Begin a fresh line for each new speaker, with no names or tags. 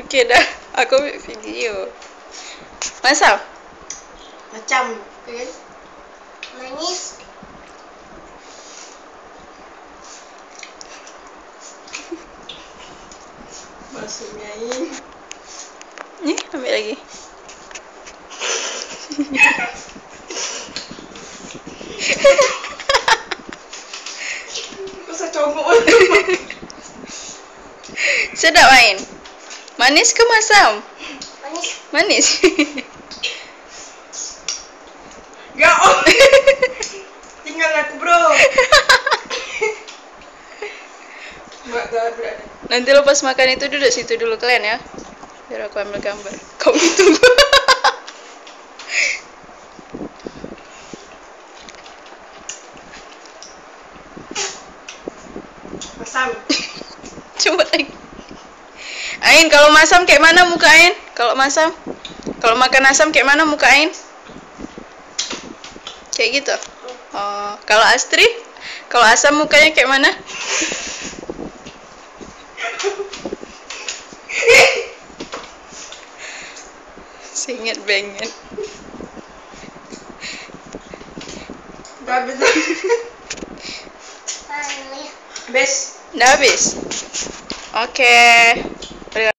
Okay dah. Aku ambil video. Masam?
Macam kan?
Manis.
Masuk air.
Ni, ambil lagi.
Pasal comok.
Sedap main. Manis ke masam?
Manis.
Manis.
Ya Allah. Tinggal aku bro. Mak dah berada.
Nanti lepas makan itu duduk situ dulu kalian ya. Biar aku ambil gambar. Kau itu.
Masam.
Coba lagi. Ain, kalau masam kayak mana muka Ain? Kalau masam? Kalau makan asam kayak mana muka Ain? Kayak gitu? Oh, kalau Astri? Kalau asam mukanya kayak mana? Singit bengit.
Dah habis.
Finally.
Habis.
Dah habis? Oke.